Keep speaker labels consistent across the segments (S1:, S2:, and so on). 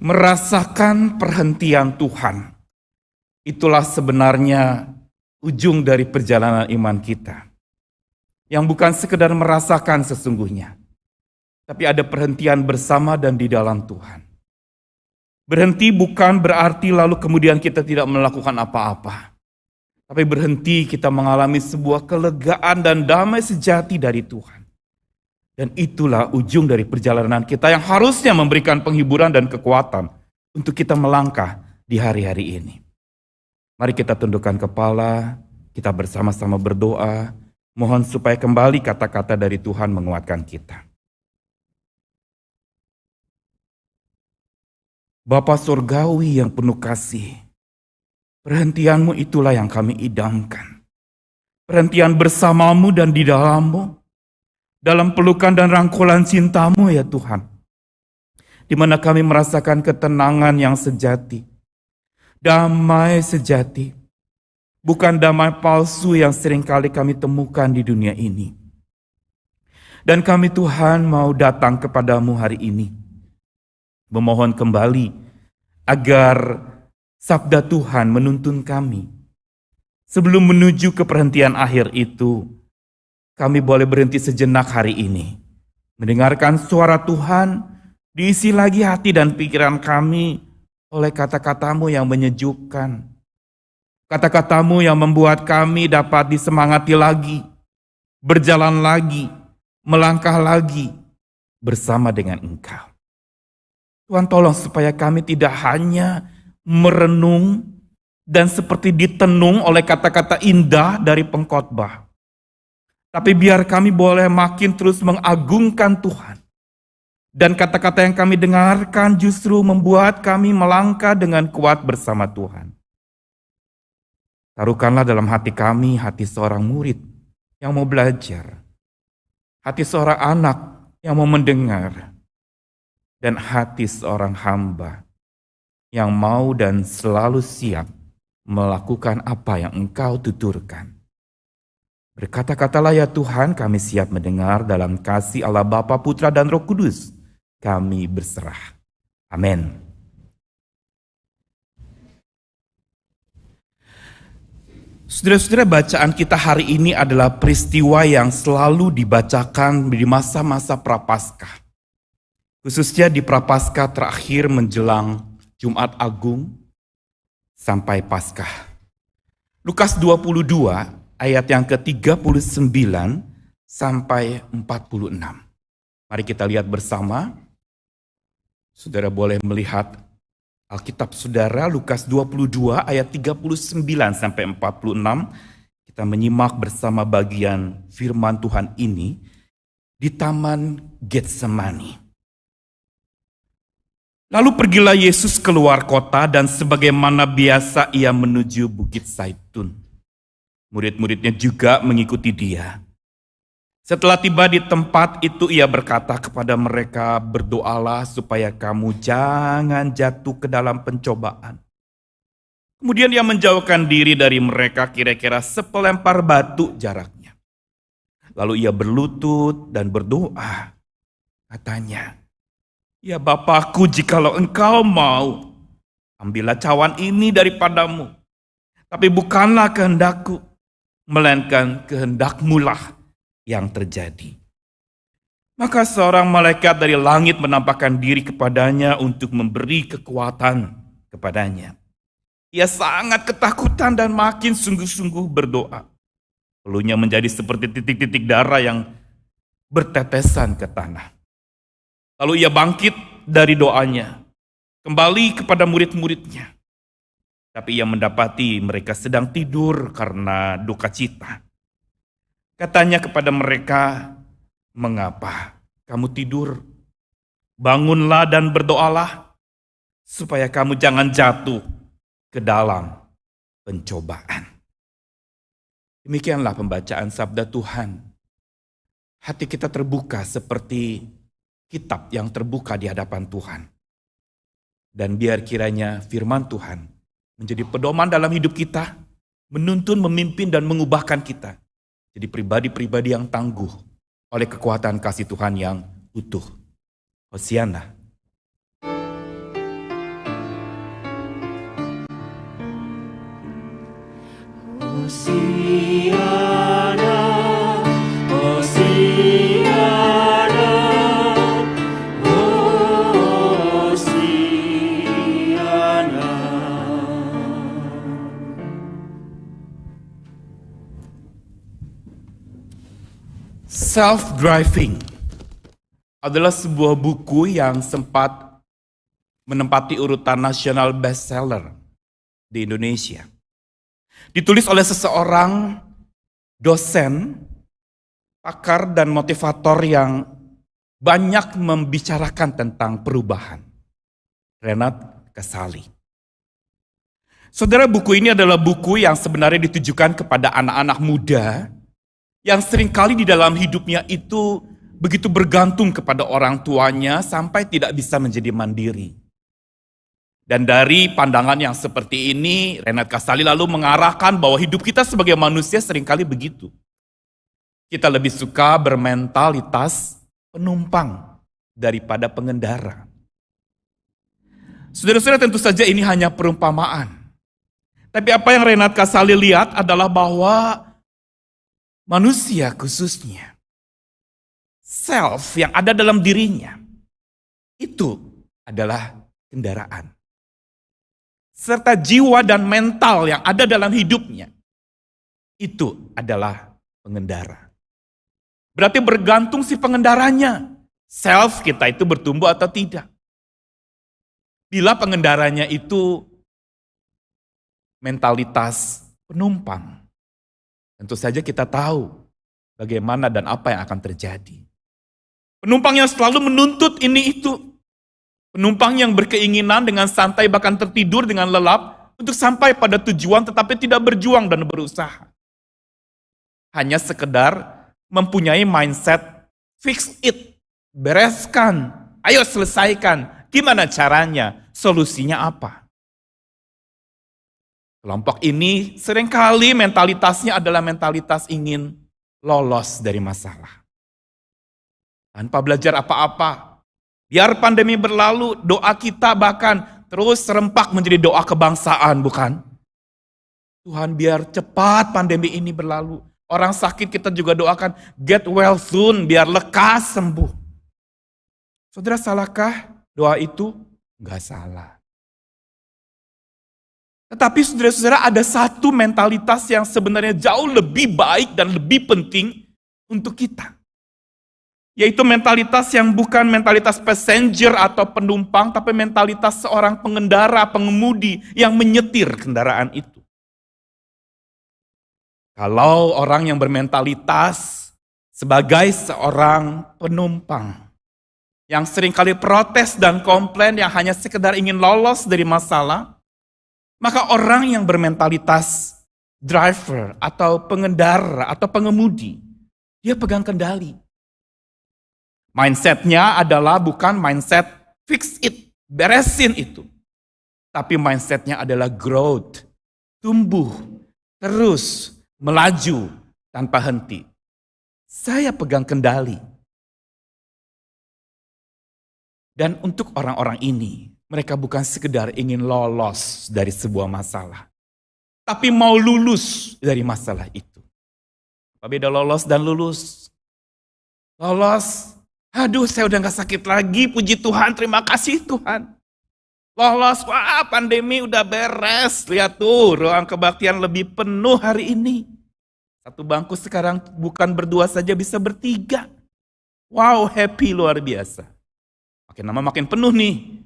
S1: Merasakan perhentian Tuhan. Itulah sebenarnya ujung dari perjalanan iman kita. Yang bukan sekedar merasakan sesungguhnya, tapi ada perhentian bersama dan di dalam Tuhan. Berhenti bukan berarti lalu kemudian kita tidak melakukan apa-apa. Tapi berhenti kita mengalami sebuah kelegaan dan damai sejati dari Tuhan. Dan itulah ujung dari perjalanan kita yang harusnya memberikan penghiburan dan kekuatan untuk kita melangkah di hari-hari ini. Mari kita tundukkan kepala, kita bersama-sama berdoa, mohon supaya kembali kata-kata dari Tuhan menguatkan kita. Bapa Surgawi yang penuh kasih, perhentian-Mu itulah yang kami idamkan. Perhentian bersamamu dan di dalam-Mu, dalam pelukan dan rangkulan cinta-Mu ya Tuhan, di mana kami merasakan ketenangan yang sejati, damai sejati, bukan damai palsu yang seringkali kami temukan di dunia ini. Dan kami Tuhan mau datang kepadamu hari ini, memohon kembali agar sabda Tuhan menuntun kami. Sebelum menuju ke perhentian akhir itu, kami boleh berhenti sejenak hari ini, mendengarkan suara Tuhan, diisi lagi hati dan pikiran kami oleh kata-kata-Mu yang menyejukkan. Kata-kata-Mu yang membuat kami dapat disemangati lagi, berjalan lagi, melangkah lagi bersama dengan Engkau. Tuhan tolong supaya kami tidak hanya merenung dan seperti ditenung oleh kata-kata indah dari pengkhotbah, tapi biar kami boleh makin terus mengagungkan Tuhan. Dan kata-kata yang kami dengarkan justru membuat kami melangkah dengan kuat bersama Tuhan. Taruhkanlah dalam hati kami hati seorang murid yang mau belajar, hati seorang anak yang mau mendengar, dan hati seorang hamba yang mau dan selalu siap melakukan apa yang Engkau tuturkan. Berkata-katalah ya Tuhan, kami siap mendengar dalam kasih Allah Bapa, Putra, dan Roh Kudus. Kami berserah. Amin. Saudara-saudara, bacaan kita hari ini adalah peristiwa yang selalu dibacakan di masa-masa Prapaskah. Khususnya di Prapaskah terakhir menjelang Jumat Agung sampai Paskah. Lukas 22 ayat yang ke-39 sampai 46. Mari kita lihat bersama. Saudara boleh melihat Alkitab saudara, Lukas 22 ayat 39 sampai 46. Kita menyimak bersama bagian firman Tuhan ini di Taman Getsemani. Lalu pergilah Yesus keluar kota dan sebagaimana biasa ia menuju Bukit Zaitun. Murid-muridnya juga mengikuti dia. Setelah tiba di tempat itu ia berkata kepada mereka, berdoalah supaya kamu jangan jatuh ke dalam pencobaan. Kemudian ia menjauhkan diri dari mereka kira-kira sepelempar batu jaraknya. Lalu ia berlutut dan berdoa. Katanya, ya Bapakku, jikalau Engkau mau, ambillah cawan ini daripadamu. Tapi bukanlah kehendakku, melainkan kehendak-Mu lah yang terjadi. Maka seorang malaikat dari langit menampakkan diri kepadanya untuk memberi kekuatan kepadanya. Ia sangat ketakutan dan makin sungguh-sungguh berdoa. Peluhnya menjadi seperti titik-titik darah yang bertetesan ke tanah. Lalu ia bangkit dari doanya, kembali kepada murid-muridnya. Tapi ia mendapati mereka sedang tidur karena duka cita. Katanya kepada mereka, mengapa kamu tidur? Bangunlah dan berdoalah, supaya kamu jangan jatuh ke dalam pencobaan. Demikianlah pembacaan sabda Tuhan. Hati kita terbuka seperti kitab yang terbuka di hadapan Tuhan. Dan biar kiranya firman Tuhan menjadi pedoman dalam hidup kita, menuntun, memimpin, dan mengubahkan kita jadi pribadi-pribadi yang tangguh oleh kekuatan kasih Tuhan yang utuh. Hosiana. Self-Driving adalah sebuah buku yang sempat menempati urutan nasional bestseller di Indonesia. Ditulis oleh seseorang dosen, pakar dan motivator yang banyak membicarakan tentang perubahan. Renat Kasali. Saudara, buku ini adalah buku yang sebenarnya ditujukan kepada anak-anak muda yang seringkali di dalam hidupnya itu begitu bergantung kepada orang tuanya sampai tidak bisa menjadi mandiri. Dan dari pandangan yang seperti ini, Renat Kasali lalu mengarahkan bahwa hidup kita sebagai manusia seringkali begitu. Kita lebih suka bermentalitas penumpang daripada pengendara. Saudara-saudara, tentu saja ini hanya perumpamaan. Tapi apa yang Renat Kasali lihat adalah bahwa manusia khususnya, self yang ada dalam dirinya, itu adalah kendaraan. Serta jiwa dan mental yang ada dalam hidupnya, itu adalah pengendara. Berarti bergantung si pengendaranya, self kita itu bertumbuh atau tidak. Bila pengendaranya itu mentalitas penumpang, tentu saja kita tahu bagaimana dan apa yang akan terjadi. Penumpang yang selalu menuntut ini itu. Penumpang yang berkeinginan dengan santai bahkan tertidur dengan lelap untuk sampai pada tujuan tetapi tidak berjuang dan berusaha. Hanya sekedar mempunyai mindset fix it, bereskan, ayo selesaikan. Gimana caranya? Solusinya apa? Kelompok ini seringkali mentalitasnya adalah mentalitas ingin lolos dari masalah. Tanpa belajar apa-apa. Biar pandemi berlalu, doa kita bahkan terus serempak menjadi doa kebangsaan, bukan? Tuhan, biar cepat pandemi ini berlalu. Orang sakit kita juga doakan, get well soon, biar lekas sembuh. Saudara, salahkah doa itu? Enggak salah. Tetapi saudara-saudara, ada satu mentalitas yang sebenarnya jauh lebih baik dan lebih penting untuk kita. Yaitu mentalitas yang bukan mentalitas passenger atau penumpang, tapi mentalitas seorang pengendara, pengemudi yang menyetir kendaraan itu. Kalau orang yang bermentalitas sebagai seorang penumpang, yang seringkali protes dan komplain yang hanya sekedar ingin lolos dari masalah, maka orang yang bermentalitas driver atau pengendara atau pengemudi, dia pegang kendali. Mindsetnya adalah bukan mindset fix it, beresin itu. Tapi mindsetnya adalah growth, tumbuh, terus, melaju, tanpa henti. Saya pegang kendali. Dan untuk orang-orang ini, mereka bukan sekedar ingin lolos dari sebuah masalah. Tapi mau lulus dari masalah itu. Apa beda lolos dan lulus? Lolos, aduh saya udah gak sakit lagi, puji Tuhan, terima kasih Tuhan. Lolos, wah pandemi udah beres, lihat tuh ruang kebaktian lebih penuh hari ini. Satu bangku sekarang bukan berdua saja bisa bertiga. Wow, happy luar biasa. Makin lama makin penuh nih.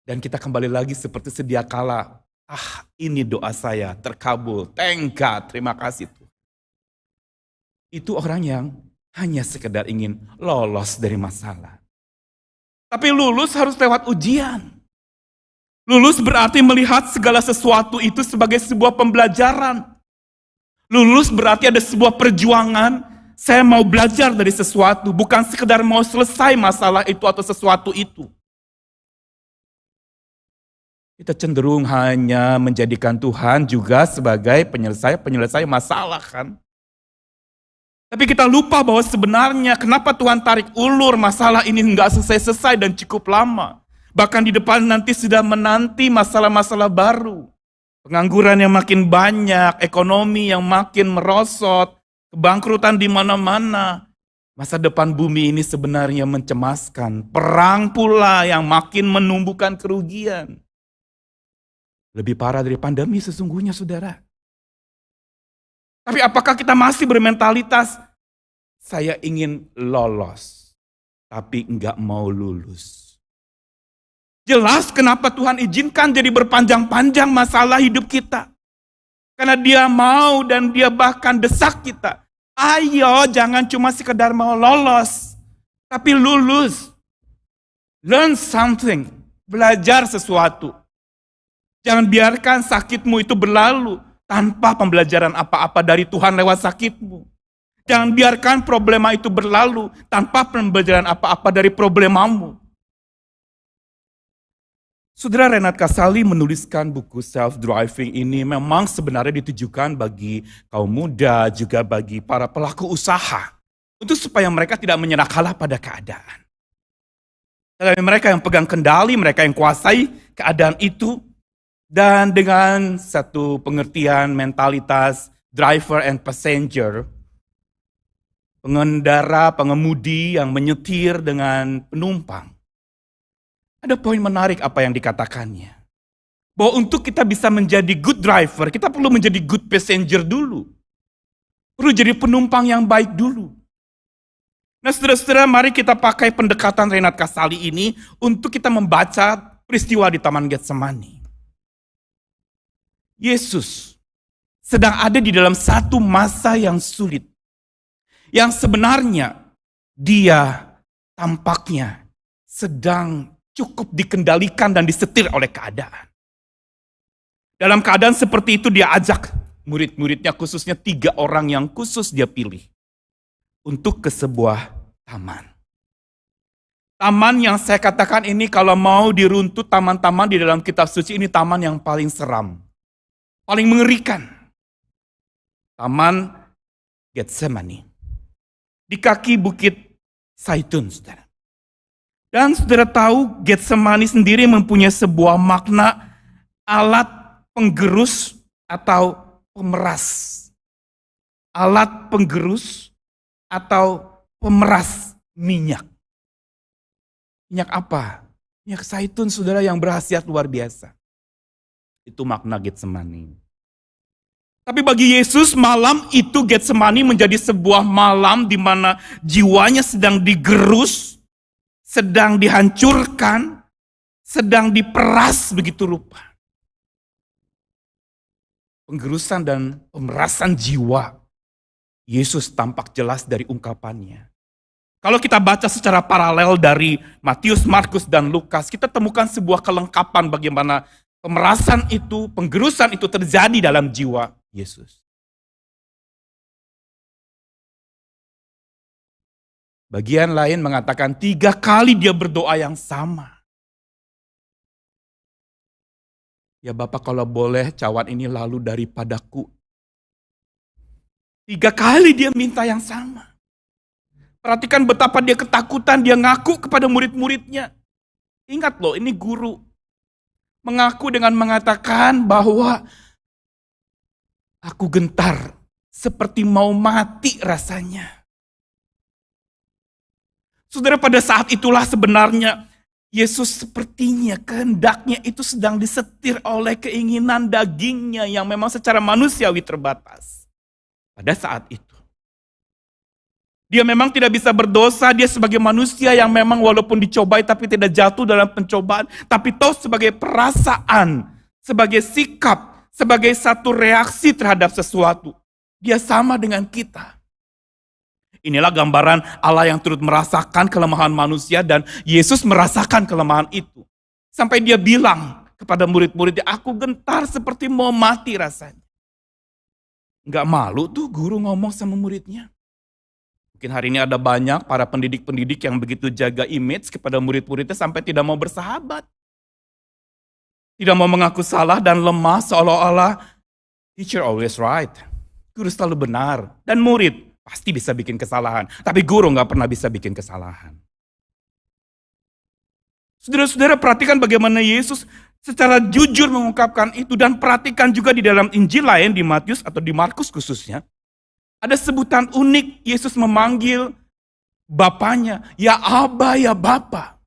S1: Dan kita kembali lagi seperti sedia kala. Ah, ini doa saya terkabul. Thank God, terima kasih Tuhan. Itu orang yang hanya sekedar ingin lolos dari masalah. Tapi lulus harus lewat ujian. Lulus berarti melihat segala sesuatu itu sebagai sebuah pembelajaran. Lulus berarti ada sebuah perjuangan. Saya mau belajar dari sesuatu, bukan sekedar mau selesai masalah itu atau sesuatu itu. Kita cenderung hanya menjadikan Tuhan juga sebagai penyelesai masalah kan. Tapi kita lupa bahwa sebenarnya kenapa Tuhan tarik ulur masalah ini enggak selesai-selesai dan cukup lama. Bahkan di depan nanti sudah menanti masalah-masalah baru. Pengangguran yang makin banyak, ekonomi yang makin merosot, kebangkrutan di mana-mana. Masa depan bumi ini sebenarnya mencemaskan. Perang pula yang makin menumbuhkan kerugian. Lebih parah dari pandemi sesungguhnya, saudara. Tapi apakah kita masih bermentalitas, saya ingin lolos, tapi enggak mau lulus? Jelas kenapa Tuhan izinkan jadi berpanjang-panjang masalah hidup kita. Karena Dia mau dan Dia bahkan desak kita. Ayo, jangan cuma sekedar mau lolos, tapi lulus. Learn something, belajar sesuatu. Jangan biarkan sakitmu itu berlalu tanpa pembelajaran apa-apa dari Tuhan lewat sakitmu. Jangan biarkan problema itu berlalu tanpa pembelajaran apa-apa dari problemamu. Saudara Renat Kasali menuliskan buku Self-Driving ini memang sebenarnya ditujukan bagi kaum muda, juga bagi para pelaku usaha. Untuk supaya mereka tidak menyerah kalah pada keadaan. Tetapi mereka yang pegang kendali, mereka yang kuasai keadaan itu. Dan dengan satu pengertian mentalitas driver and passenger, pengendara, pengemudi yang menyetir dengan penumpang. Ada poin menarik apa yang dikatakannya. Bahwa untuk kita bisa menjadi good driver, kita perlu menjadi good passenger dulu. Perlu jadi penumpang yang baik dulu. Nah saudara-saudara, mari kita pakai pendekatan Renat Kasali ini untuk kita membaca peristiwa di Taman Getsemani. Yesus sedang ada di dalam satu masa yang sulit. Yang sebenarnya Dia tampaknya sedang cukup dikendalikan dan disetir oleh keadaan. Dalam keadaan seperti itu Dia ajak murid-muridnya, khususnya 3 orang yang khusus Dia pilih untuk ke sebuah taman. Taman yang saya katakan ini kalau mau diruntut taman-taman di dalam kitab suci, ini taman yang paling seram, paling mengerikan. Taman Getsemani. Di kaki bukit Zaitun, saudara. Dan saudara tahu Getsemani sendiri mempunyai sebuah makna alat penggerus atau pemeras. Alat penggerus atau pemeras minyak. Minyak apa? Minyak zaitun, saudara, yang berkhasiat luar biasa. Itu makna Getsemani. Tapi bagi Yesus malam itu Getsemani menjadi sebuah malam di mana jiwanya sedang digerus, sedang dihancurkan, sedang diperas begitu rupa. Penggerusan dan pemerasan jiwa Yesus tampak jelas dari ungkapannya. Kalau kita baca secara paralel dari Matius, Markus, dan Lukas, kita temukan sebuah kelengkapan bagaimana pemerasan itu, penggerusan itu terjadi dalam jiwa Yesus. Bagian lain mengatakan 3 kali Dia berdoa yang sama. Ya Bapak, kalau boleh cawan ini lalu daripadaku. 3 kali Dia minta yang sama. Perhatikan betapa Dia ketakutan, Dia ngaku kepada murid-muridnya. Ingat loh, ini guru. Mengaku dengan mengatakan bahwa aku gentar, seperti mau mati rasanya. Saudara, pada saat itulah sebenarnya Yesus sepertinya kehendaknya itu sedang disetir oleh keinginan dagingnya yang memang secara manusiawi terbatas. Pada saat itu. Dia memang tidak bisa berdosa, dia sebagai manusia yang memang walaupun dicobai tapi tidak jatuh dalam pencobaan. Tapi toh sebagai perasaan, sebagai sikap, sebagai satu reaksi terhadap sesuatu. Dia sama dengan kita. Inilah gambaran Allah yang turut merasakan kelemahan manusia dan Yesus merasakan kelemahan itu. Sampai Dia bilang kepada murid-muridnya, aku gentar seperti mau mati rasanya. Enggak malu tuh guru ngomong sama muridnya. Mungkin hari ini ada banyak para pendidik-pendidik yang begitu jaga image kepada murid-muridnya sampai tidak mau bersahabat. Tidak mau mengaku salah dan lemah seolah-olah teacher always right. Guru selalu benar. Dan murid pasti bisa bikin kesalahan. Tapi guru gak pernah bisa bikin kesalahan. Saudara-saudara perhatikan bagaimana Yesus secara jujur mengungkapkan itu. Dan perhatikan juga di dalam Injil lain, di Matius atau di Markus khususnya, ada sebutan unik. Yesus memanggil Bapaknya, ya Aba, ya Bapa.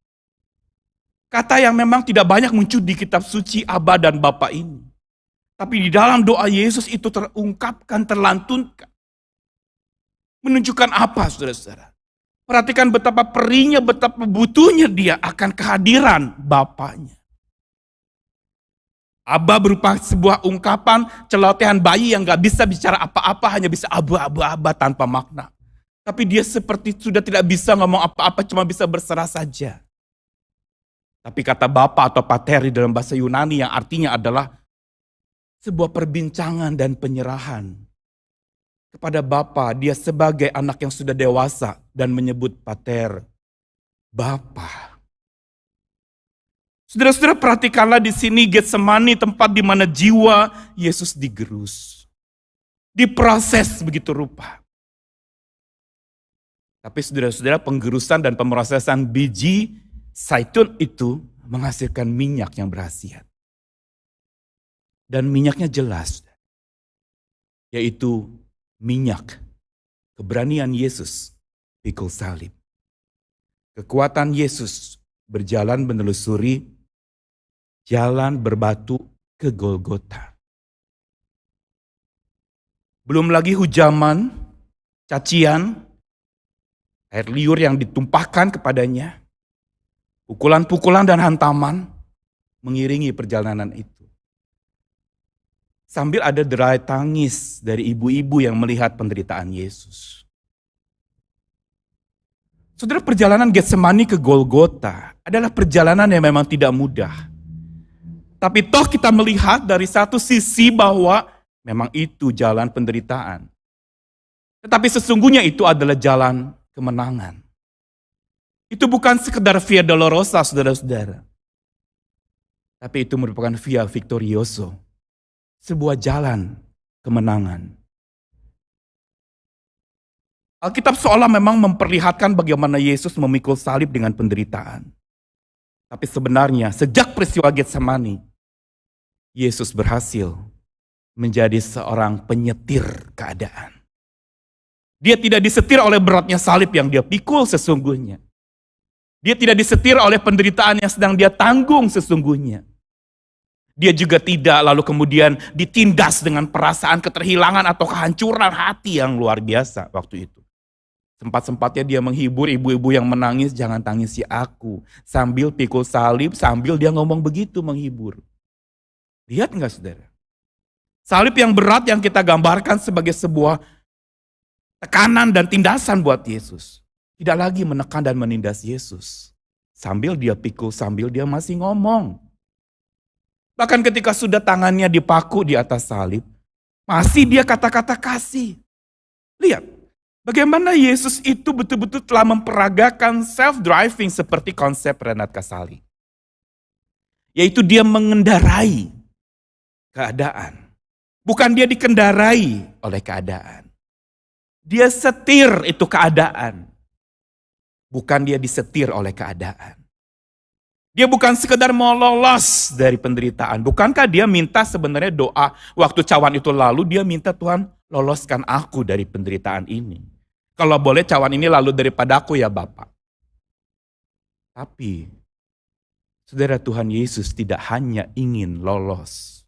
S1: Kata yang memang tidak banyak muncul di kitab suci Aba dan Bapa ini. Tapi di dalam doa Yesus itu terungkapkan, terlantunkan. Menunjukkan apa, saudara-saudara? Perhatikan betapa perihnya, betapa butuhnya dia akan kehadiran Bapaknya. Aba berupa sebuah ungkapan celotehan bayi yang gak bisa bicara apa-apa, hanya bisa aba tanpa makna. Tapi dia seperti sudah tidak bisa ngomong apa-apa, cuma bisa berserah saja. Tapi kata Bapa atau Pater di dalam bahasa Yunani yang artinya adalah sebuah perbincangan dan penyerahan. Kepada Bapa, dia sebagai anak yang sudah dewasa dan menyebut Pater, Bapa. Saudara-saudara, perhatikanlah di sini Getsemani, tempat di mana jiwa Yesus digerus. Diproses begitu rupa. Tapi saudara-saudara, penggerusan dan pemrosesan biji zaitun itu menghasilkan minyak yang berkhasiat. Dan minyaknya jelas, yaitu minyak keberanian Yesus pikul salib. Kekuatan Yesus berjalan menelusuri jalan berbatu ke Golgota. Belum lagi hujaman, cacian, air liur yang ditumpahkan kepadanya, pukulan-pukulan dan hantaman mengiringi perjalanan itu. Sambil ada derai tangis dari ibu-ibu yang melihat penderitaan Yesus. Saudara, perjalanan Getsemani ke Golgota adalah perjalanan yang memang tidak mudah. Tapi toh kita melihat dari satu sisi bahwa memang itu jalan penderitaan. Tetapi sesungguhnya itu adalah jalan kemenangan. Itu bukan sekedar via dolorosa, saudara-saudara. Tapi itu merupakan via victorioso. Sebuah jalan kemenangan. Alkitab seolah memang memperlihatkan bagaimana Yesus memikul salib dengan penderitaan. Tapi sebenarnya sejak peristiwa Getsemani, Yesus berhasil menjadi seorang penyetir keadaan. Dia tidak disetir oleh beratnya salib yang dia pikul sesungguhnya. Dia tidak disetir oleh penderitaan yang sedang dia tanggung sesungguhnya. Dia juga tidak lalu kemudian ditindas dengan perasaan keterhilangan atau kehancuran hati yang luar biasa waktu itu. Sempat-sempatnya dia menghibur ibu-ibu yang menangis, jangan tangisi aku. Sambil pikul salib, sambil dia ngomong begitu menghibur. Lihat enggak saudara? Salib yang berat yang kita gambarkan sebagai sebuah tekanan dan tindasan buat Yesus. Tidak lagi menekan dan menindas Yesus. Sambil dia pikul, sambil dia masih ngomong. Bahkan ketika sudah tangannya dipaku di atas salib, masih dia kata-kata kasih. Lihat, bagaimana Yesus itu betul-betul telah memperagakan self-driving seperti konsep Renat Kasali. Yaitu dia mengendarai keadaan. Bukan dia dikendarai oleh keadaan. Dia setir itu keadaan. Bukan dia disetir oleh keadaan. Dia bukan sekedar mau lolos dari penderitaan. Bukankah dia minta sebenarnya doa waktu cawan itu lalu, dia minta Tuhan loloskan aku dari penderitaan ini. Kalau boleh cawan ini lalu daripada aku ya Bapak. Tapi saudara, Tuhan Yesus tidak hanya ingin lolos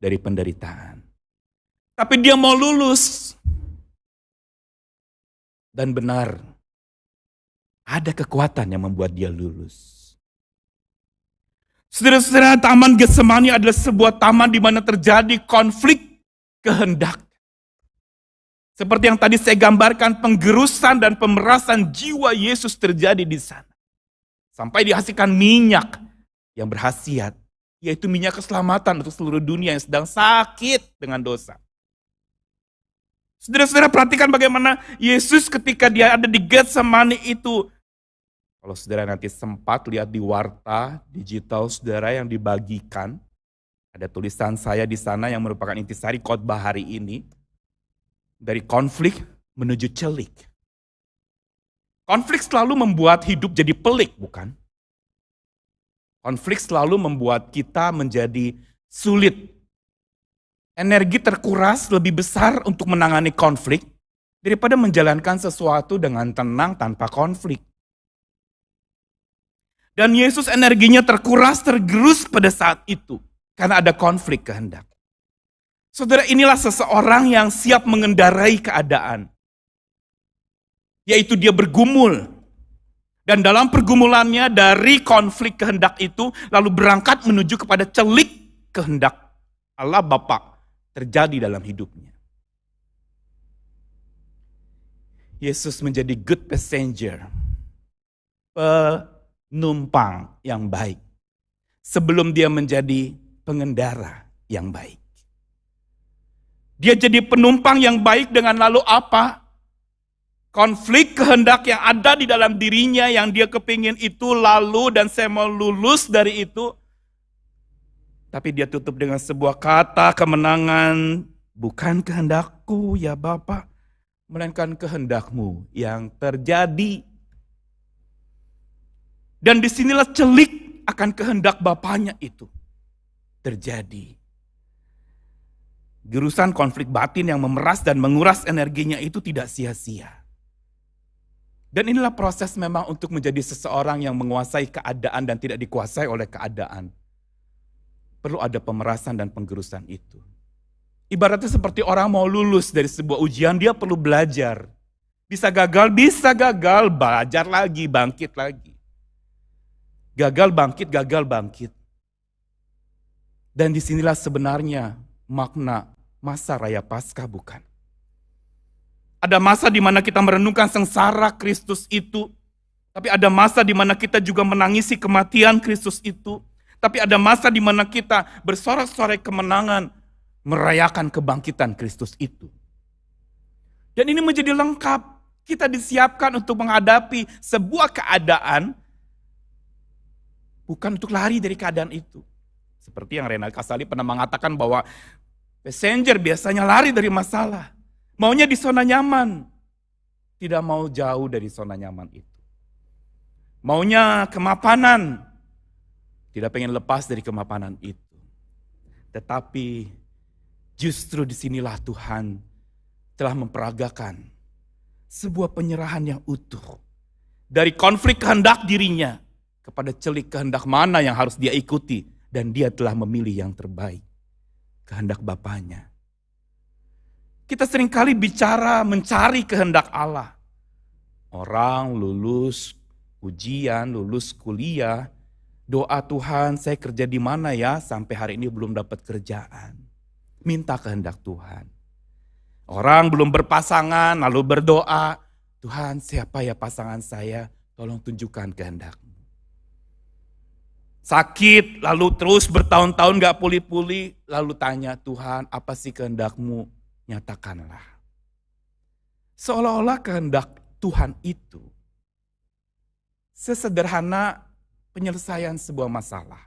S1: dari penderitaan. Tapi dia mau lulus. Dan benar, ada kekuatan yang membuat dia lulus. Saudara-saudara, taman Getsemani adalah sebuah taman di mana terjadi konflik kehendak. Seperti yang tadi saya gambarkan, penggerusan dan pemerasan jiwa Yesus terjadi di sana. Sampai dihasilkan minyak yang berkhasiat, yaitu minyak keselamatan untuk seluruh dunia yang sedang sakit dengan dosa. Saudara-saudara, perhatikan bagaimana Yesus ketika dia ada di Getsemani itu. Kalau saudara nanti sempat lihat di warta digital saudara yang dibagikan, ada tulisan saya di sana yang merupakan intisari khotbah hari ini. Dari konflik menuju celik. Konflik selalu membuat hidup jadi pelik, bukan? Konflik selalu membuat kita menjadi sulit. Energi terkuras lebih besar untuk menangani konflik daripada menjalankan sesuatu dengan tenang tanpa konflik. Dan Yesus energinya terkuras, tergerus pada saat itu karena ada konflik kehendak. Saudara, inilah seseorang yang siap mengendarai keadaan. Yaitu dia bergumul. Dan dalam pergumulannya dari konflik kehendak itu lalu berangkat menuju kepada celik kehendak Allah Bapa terjadi dalam hidupnya. Yesus menjadi good passenger. Penumpang yang baik. Sebelum dia menjadi pengendara yang baik. Dia jadi penumpang yang baik dengan lalu apa? Konflik kehendak yang ada di dalam dirinya yang dia kepingin itu lalu dan saya mau lulus dari itu. Tapi dia tutup dengan sebuah kata kemenangan. Bukan kehendakku ya Bapa, melainkan kehendakmu yang terjadi. Dan disinilah celik akan kehendak Bapanya itu terjadi. Gerusan konflik batin yang memeras dan menguras energinya itu tidak sia-sia. Dan inilah proses memang untuk menjadi seseorang yang menguasai keadaan dan tidak dikuasai oleh keadaan. Perlu ada pemerasan dan penggerusan itu. Ibaratnya seperti orang mau lulus dari sebuah ujian, dia perlu belajar. Bisa gagal, belajar lagi, bangkit lagi. Gagal, bangkit. Dan disinilah sebenarnya makna masa raya Paskah, bukan? Ada masa di mana kita merenungkan sengsara Kristus itu. Tapi ada masa di mana kita juga menangisi kematian Kristus itu. Tapi ada masa di mana kita bersorak-sorai kemenangan merayakan kebangkitan Kristus itu. Dan ini menjadi lengkap. Kita disiapkan untuk menghadapi sebuah keadaan bukan untuk lari dari keadaan itu. Seperti yang Renal Kasali pernah mengatakan bahwa passenger biasanya lari dari masalah. Maunya di zona nyaman. Tidak mau jauh dari zona nyaman itu. Maunya kemapanan. Tidak pengen lepas dari kemapanan itu. Tetapi justru disinilah Tuhan telah memperagakan sebuah penyerahan yang utuh. Dari konflik kehendak dirinya kepada celik kehendak mana yang harus dia ikuti. Dan dia telah memilih yang terbaik. Kehendak Bapanya. Kita seringkali bicara mencari kehendak Allah. Orang lulus ujian, lulus kuliah. Doa Tuhan, saya kerja di mana ya? Sampai hari ini belum dapat kerjaan. Minta kehendak Tuhan. Orang belum berpasangan lalu berdoa. Tuhan, siapa ya pasangan saya? Tolong tunjukkan kehendak-Mu. Sakit, lalu terus bertahun-tahun gak pulih-pulih. Lalu tanya, Tuhan apa sih kehendak-Mu? Nyatakanlah. Seolah-olah kehendak Tuhan itu sesederhana penyelesaian sebuah masalah.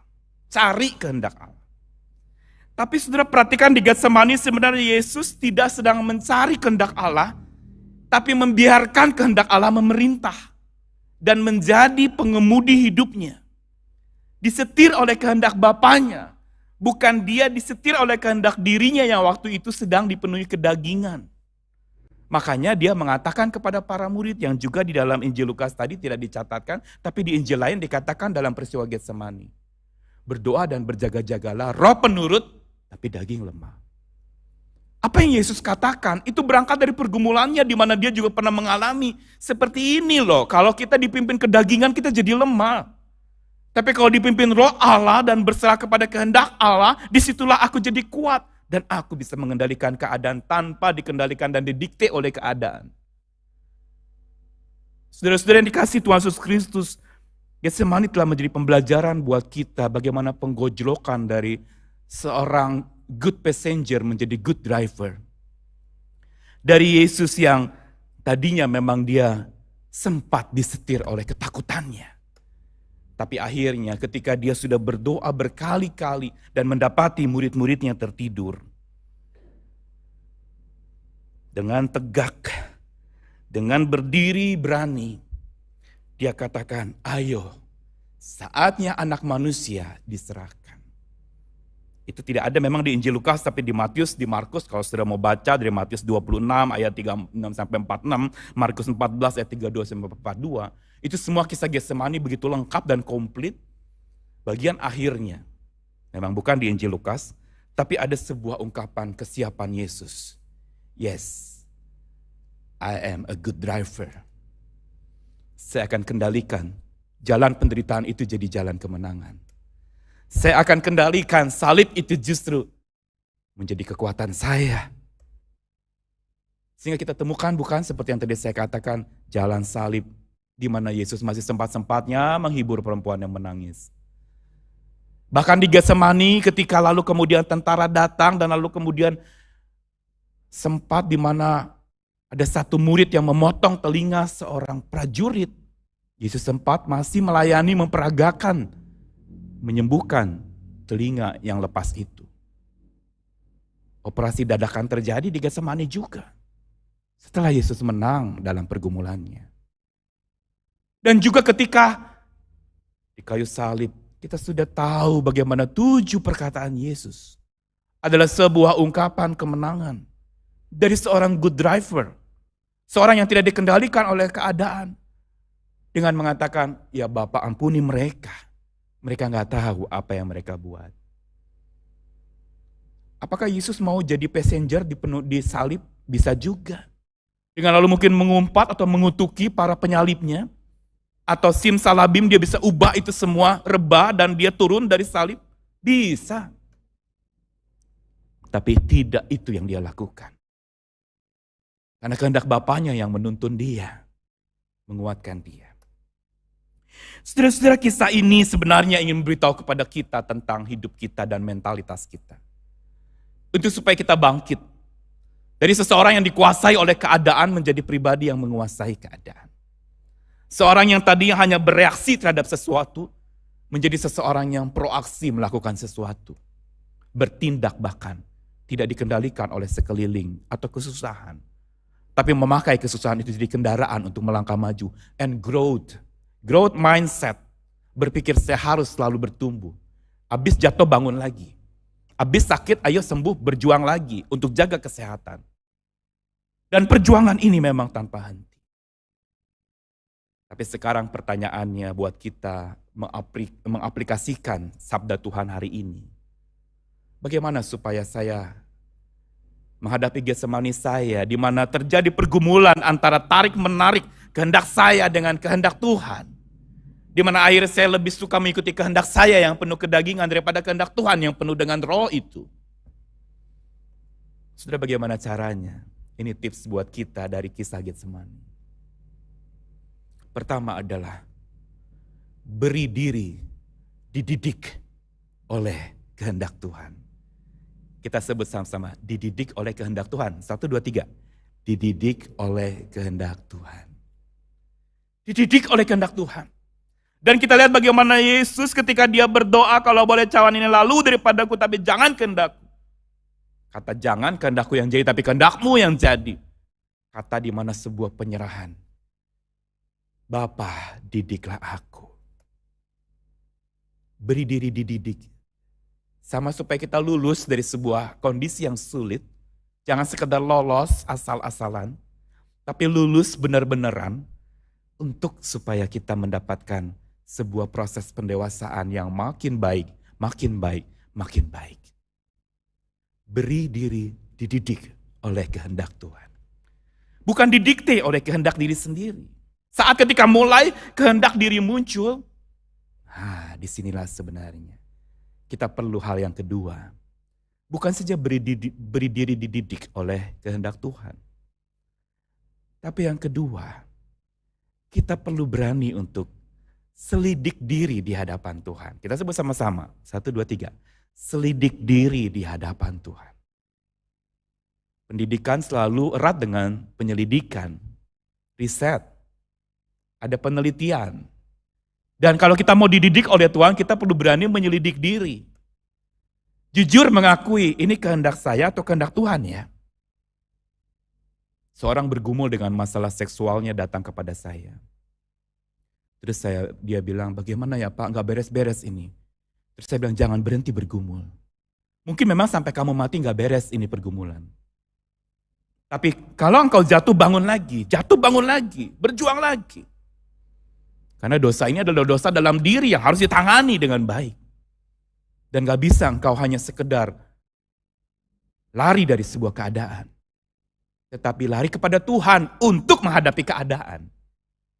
S1: Cari kehendak Allah. Tapi saudara perhatikan di Getsemani sebenarnya Yesus tidak sedang mencari kehendak Allah, tapi membiarkan kehendak Allah memerintah dan menjadi pengemudi hidupnya. Disetir oleh kehendak Bapanya. Bukan dia disetir oleh kehendak dirinya yang waktu itu sedang dipenuhi kedagingan. Makanya dia mengatakan kepada para murid yang juga di dalam Injil Lukas tadi tidak dicatatkan, tapi di Injil lain dikatakan dalam peristiwa Getsemani. Berdoa dan berjaga-jagalah, roh penurut, tapi daging lemah. Apa yang Yesus katakan, itu berangkat dari pergumulannya di mana dia juga pernah mengalami. Seperti ini loh, kalau kita dipimpin kedagingan kita jadi lemah. Tapi kalau dipimpin roh Allah dan berserah kepada kehendak Allah, disitulah aku jadi kuat. Dan aku bisa mengendalikan keadaan tanpa dikendalikan dan didikte oleh keadaan. Saudara-saudara yang dikasihi Tuhan Yesus Kristus, Getsemani telah menjadi pembelajaran buat kita bagaimana penggojlokan dari seorang good passenger menjadi good driver. Dari Yesus yang tadinya memang dia sempat disetir oleh ketakutannya. Tapi akhirnya ketika dia sudah berdoa berkali-kali dan mendapati murid-muridnya tertidur. Dengan tegak, dengan berdiri berani, dia katakan, ayo saatnya anak manusia diserahkan. Itu tidak ada memang di Injil Lukas, tapi di Matius, di Markus, kalau sudah mau baca dari Matius 26 ayat 36-46, Markus 14 ayat 32-42, itu semua kisah Getsemani begitu lengkap dan komplit. Bagian akhirnya, memang bukan di Injil Lukas, tapi ada sebuah ungkapan kesiapan Yesus. Yes, I am a good driver. Saya akan kendalikan jalan penderitaan itu jadi jalan kemenangan. Saya akan kendalikan salib itu justru menjadi kekuatan saya. Sehingga kita temukan bukan seperti yang tadi saya katakan, jalan salib di mana Yesus masih sempat-sempatnya menghibur perempuan yang menangis. Bahkan di Getsemani ketika lalu kemudian tentara datang dan lalu kemudian sempat di mana ada satu murid yang memotong telinga seorang prajurit. Yesus sempat masih melayani, memperagakan, menyembuhkan telinga yang lepas itu. Operasi dadakan terjadi di Getsemani juga. Setelah Yesus menang dalam pergumulannya. Dan juga ketika di kayu salib, kita sudah tahu bagaimana 7 perkataan Yesus adalah sebuah ungkapan kemenangan dari seorang good driver. Seorang yang tidak dikendalikan oleh keadaan. Dengan mengatakan, ya Bapa ampuni mereka. Mereka nggak tahu apa yang mereka buat. Apakah Yesus mau jadi passenger di salib? Bisa juga. Dengan lalu mungkin mengumpat atau mengutuki para penyalibnya. Atau simsalabim dia bisa ubah itu semua rebah dan dia turun dari salib. Bisa. Tapi tidak itu yang dia lakukan. Karena kehendak Bapaknya yang menuntun dia. Menguatkan dia. Saudara-saudara, kisah ini sebenarnya ingin memberitahu kepada kita tentang hidup kita dan mentalitas kita. Untuk supaya kita bangkit. Dari seseorang yang dikuasai oleh keadaan menjadi pribadi yang menguasai keadaan. Seorang yang tadinya hanya bereaksi terhadap sesuatu, menjadi seseorang yang proaksi melakukan sesuatu. Bertindak bahkan, tidak dikendalikan oleh sekeliling atau kesusahan. Tapi memakai kesusahan itu jadi kendaraan untuk melangkah maju. And growth. Growth mindset, berpikir saya harus selalu bertumbuh. Habis jatuh bangun lagi. Habis sakit ayo sembuh berjuang lagi untuk jaga kesehatan. Dan perjuangan ini memang tanpa henti. Tapi sekarang pertanyaannya buat kita mengaplikasikan sabda Tuhan hari ini. Bagaimana supaya saya menghadapi Getsemani saya di mana terjadi pergumulan antara tarik-menarik kehendak saya dengan kehendak Tuhan. Di mana akhirnya saya lebih suka mengikuti kehendak saya yang penuh kedagingan daripada kehendak Tuhan yang penuh dengan roh itu. Saudara, bagaimana caranya? Ini tips buat kita dari kisah Getsemani. Pertama adalah beri diri dididik oleh kehendak Tuhan. Kita sebut sama-sama, dididik oleh kehendak Tuhan. 1, 2, 3. Dididik oleh kehendak Tuhan. Dididik oleh kehendak Tuhan. Dan kita lihat bagaimana Yesus ketika dia berdoa, kalau boleh cawan ini lalu daripadaku, tapi jangan kehendakku. Kata jangan kehendakku yang jadi, tapi kehendakmu yang jadi. Kata di mana sebuah penyerahan. Bapa, didiklah aku. Beri diri dididik. Sama supaya kita lulus dari sebuah kondisi yang sulit. Jangan sekedar lolos asal-asalan. Tapi lulus benar-benaran. Untuk supaya kita mendapatkan sebuah proses pendewasaan yang makin baik, makin baik, makin baik. Beri diri dididik oleh kehendak Tuhan. Bukan didikte oleh kehendak diri sendiri. Saat ketika mulai kehendak diri muncul, disinilah sebenarnya kita perlu hal yang kedua. Bukan saja beri diri dididik oleh kehendak Tuhan. Tapi yang kedua, kita perlu berani untuk selidik diri di hadapan Tuhan. Kita sebut sama-sama. 1, 2, 3. Selidik diri di hadapan Tuhan. Pendidikan selalu erat dengan penyelidikan. Riset. Ada penelitian. Dan kalau kita mau dididik oleh Tuhan, kita perlu berani menyelidik diri. Jujur mengakui, ini kehendak saya atau kehendak Tuhan ya? Seorang bergumul dengan masalah seksualnya datang kepada saya. Terus dia bilang, bagaimana ya Pak, nggak beres-beres ini. Terus saya bilang, jangan berhenti bergumul. Mungkin memang sampai kamu mati nggak beres ini pergumulan. Tapi kalau engkau jatuh bangun lagi, berjuang lagi. Karena dosa ini adalah dosa dalam diri yang harus ditangani dengan baik. Dan gak bisa engkau hanya sekedar lari dari sebuah keadaan. Tetapi lari kepada Tuhan untuk menghadapi keadaan.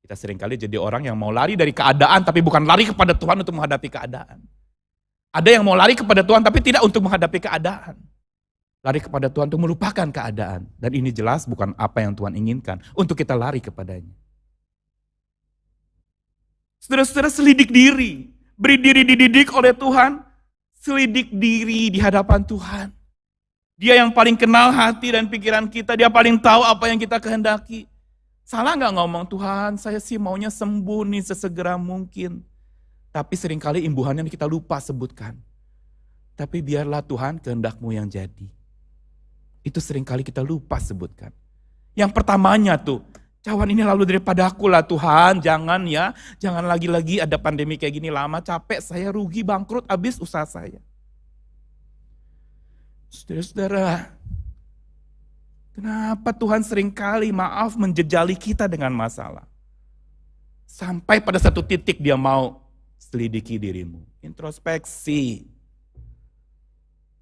S1: Kita seringkali jadi orang yang mau lari dari keadaan tapi bukan lari kepada Tuhan untuk menghadapi keadaan. Ada yang mau lari kepada Tuhan tapi tidak untuk menghadapi keadaan. Lari kepada Tuhan untuk melupakan keadaan. Dan ini jelas bukan apa yang Tuhan inginkan untuk kita lari kepadanya. Saudara-saudara, selidik diri. Beri diri dididik oleh Tuhan. Selidik diri di hadapan Tuhan. Dia yang paling kenal hati dan pikiran kita. Dia paling tahu apa yang kita kehendaki. Salah gak ngomong, Tuhan saya sih maunya sembuh nih sesegera mungkin. Tapi seringkali imbuhannya kita lupa sebutkan. Tapi biarlah Tuhan kehendak-Mu yang jadi. Itu seringkali kita lupa sebutkan. Yang pertamanya tuh, cawan ini lalu daripada aku lah Tuhan, jangan ya, jangan lagi-lagi ada pandemi kayak gini lama, capek saya, rugi, bangkrut, habis usaha saya. Saudara-saudara, kenapa Tuhan seringkali menjejali kita dengan masalah? Sampai pada satu titik dia mau selidiki dirimu, introspeksi,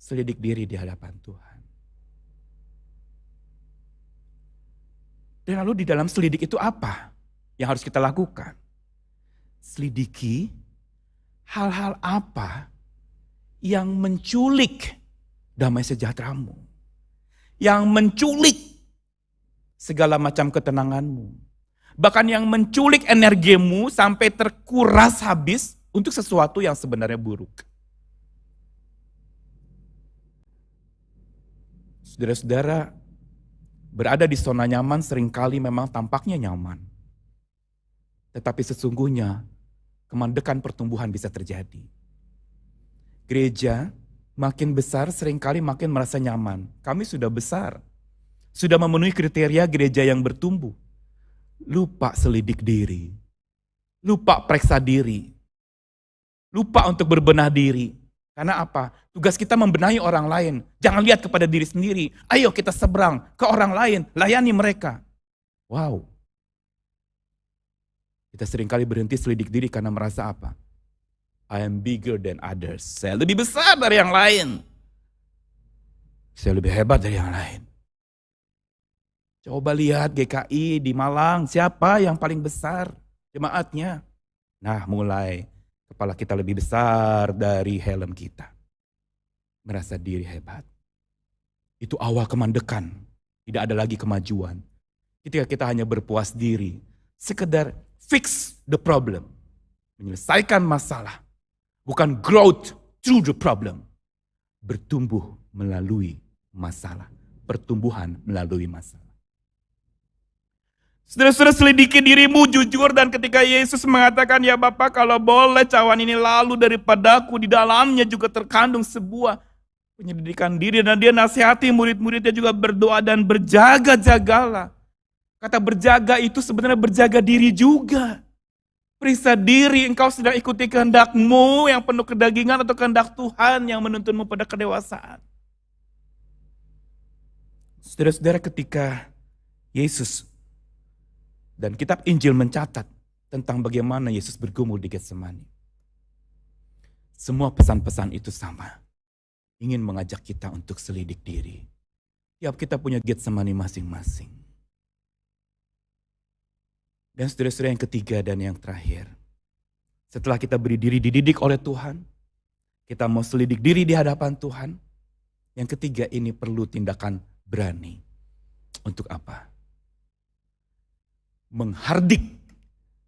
S1: selidik diri di hadapan Tuhan. Dan lalu di dalam selidik itu apa yang harus kita lakukan? Selidiki hal-hal apa yang menculik damai sejahteramu, yang menculik segala macam ketenanganmu, bahkan yang menculik energimu sampai terkuras habis untuk sesuatu yang sebenarnya buruk. Saudara-saudara, berada di zona nyaman seringkali memang tampaknya nyaman. Tetapi sesungguhnya kemandekan pertumbuhan bisa terjadi. Gereja makin besar seringkali makin merasa nyaman. Kami sudah besar, sudah memenuhi kriteria gereja yang bertumbuh. Lupa selidik diri, lupa periksa diri, lupa untuk berbenah diri. Karena apa? Tugas kita membenahi orang lain. Jangan lihat kepada diri sendiri. Ayo kita seberang ke orang lain, layani mereka. Wow. Kita seringkali berhenti selidik diri karena merasa apa? I am bigger than others. Saya lebih besar dari yang lain. Saya lebih hebat dari yang lain. Coba lihat GKI di Malang, siapa yang paling besar jemaatnya? Nah, mulai kepala kita lebih besar dari helm kita. Merasa diri hebat. Itu awal kemandekan. Tidak ada lagi kemajuan. Ketika kita hanya berpuas diri. Sekedar fix the problem. Menyelesaikan masalah. Bukan growth through the problem. Bertumbuh melalui masalah. Pertumbuhan melalui masalah. Saudara-saudara, selidiki dirimu jujur, dan ketika Yesus mengatakan, ya Bapa kalau boleh cawan ini lalu daripadaku, di dalamnya juga terkandung sebuah penyelidikan diri. Dan dia nasihati murid-muridnya juga berdoa dan berjaga-jagalah. Kata berjaga itu sebenarnya berjaga diri juga. Periksa diri, engkau sedang ikuti kehendak-Mu yang penuh kedagingan atau kehendak Tuhan yang menuntunmu pada kedewasaan. Saudara-saudara, ketika Yesus dan kitab Injil mencatat tentang bagaimana Yesus bergumul di Getsemani. Semua pesan-pesan itu sama. Ingin mengajak kita untuk selidik diri. Tiap kita punya Getsemani masing-masing. Dan saudara-saudara, yang ketiga dan yang terakhir. Setelah kita beri diri dididik oleh Tuhan, kita mau selidik diri di hadapan Tuhan. Yang ketiga, ini perlu tindakan berani. Untuk apa? Menghardik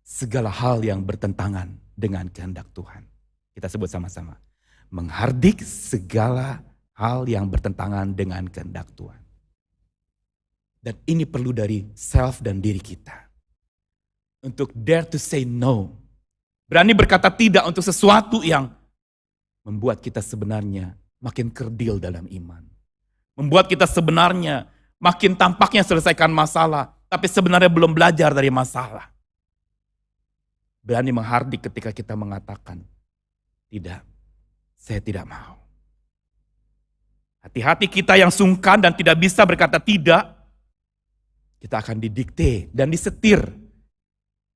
S1: segala hal yang bertentangan dengan kehendak Tuhan. Kita sebut sama-sama. Menghardik segala hal yang bertentangan dengan kehendak Tuhan. Dan ini perlu dari self dan diri kita. Untuk dare to say no. Berani berkata tidak untuk sesuatu yang membuat kita sebenarnya makin kerdil dalam iman. Membuat kita sebenarnya makin tampaknya selesaikan masalah, tapi sebenarnya belum belajar dari masalah. Berani menghardik ketika kita mengatakan, tidak, saya tidak mau. Hati-hati kita yang sungkan dan tidak bisa berkata tidak, kita akan didikte dan disetir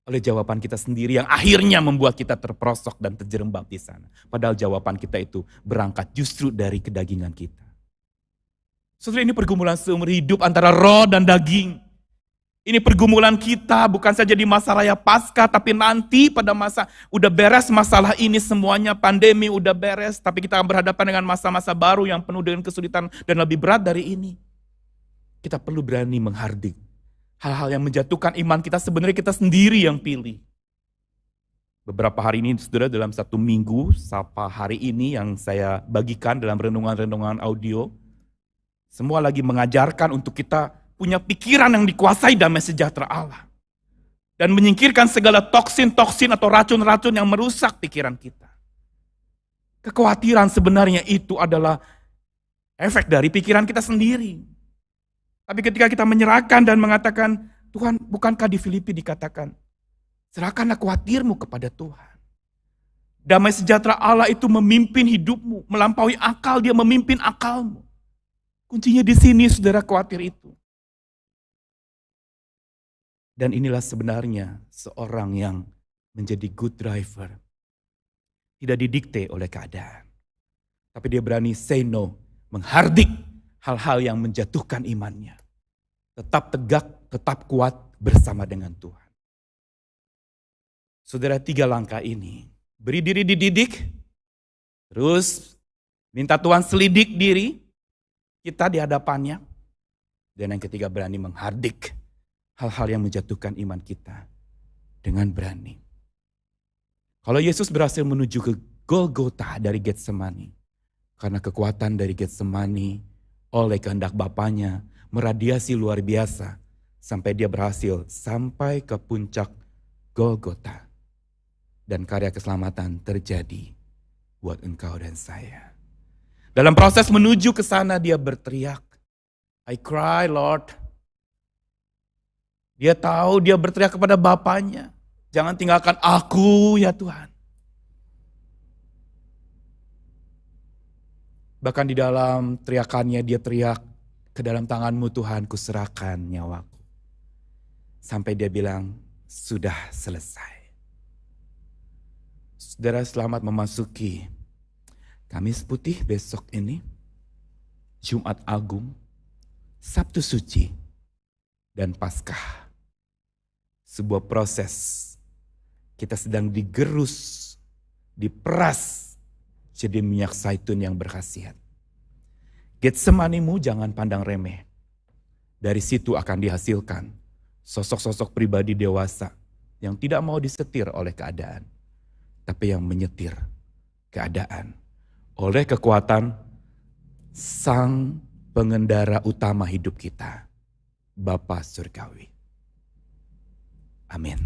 S1: oleh jawaban kita sendiri yang akhirnya membuat kita terperosok dan terjerembab di sana. Padahal jawaban kita itu berangkat justru dari kedagingan kita. Saudara, ini pergumulan seumur hidup antara roh dan daging. Ini pergumulan kita bukan saja di masa raya Paskah, tapi nanti pada masa udah beres masalah ini semuanya, pandemi udah beres, tapi kita akan berhadapan dengan masa-masa baru yang penuh dengan kesulitan dan lebih berat dari ini. Kita perlu berani menghardik hal-hal yang menjatuhkan iman kita, sebenarnya kita sendiri yang pilih. Beberapa hari ini, saudara, dalam satu minggu, sapa hari ini yang saya bagikan dalam renungan-renungan audio, semua lagi mengajarkan untuk kita punya pikiran yang dikuasai damai sejahtera Allah. Dan menyingkirkan segala toksin-toksin atau racun-racun yang merusak pikiran kita. Kekhawatiran sebenarnya itu adalah efek dari pikiran kita sendiri. Tapi ketika kita menyerahkan dan mengatakan, Tuhan, bukankah di Filipi dikatakan, serahkanlah khawatirmu kepada Tuhan. Damai sejahtera Allah itu memimpin hidupmu, melampaui akal, dia memimpin akalmu. Kuncinya di sini, saudara, khawatir itu. Dan inilah sebenarnya seorang yang menjadi good driver. Tidak didikte oleh keadaan. Tapi dia berani say no, menghardik hal-hal yang menjatuhkan imannya. Tetap tegak, tetap kuat bersama dengan Tuhan. Saudara, 3 langkah ini. Beri diri dididik, terus minta Tuhan selidik diri kita di hadapannya. Dan yang ketiga, berani menghardik hal-hal yang menjatuhkan iman kita dengan berani. Kalau Yesus berhasil menuju ke Golgota dari Getsemani, karena kekuatan dari Getsemani oleh kehendak Bapanya meradiasi luar biasa sampai dia berhasil sampai ke puncak Golgota. Dan karya keselamatan terjadi buat engkau dan saya. Dalam proses menuju ke sana dia berteriak, I cry Lord. Dia tahu, dia berteriak kepada Bapanya, jangan tinggalkan aku ya Tuhan. Bahkan di dalam teriakannya dia teriak, ke dalam tanganmu Tuhan kuserahkan nyawaku. Sampai dia bilang, sudah selesai. Saudara, selamat memasuki Kamis Putih besok ini, Jumat Agung, Sabtu Suci, dan Paskah. Sebuah proses, kita sedang digerus, diperas jadi minyak zaitun yang berkhasiat. Getsemanimu jangan pandang remeh. Dari situ akan dihasilkan sosok-sosok pribadi dewasa yang tidak mau disetir oleh keadaan, tapi yang menyetir keadaan oleh kekuatan Sang Pengendara utama hidup kita, Bapa Surgawi. Amin.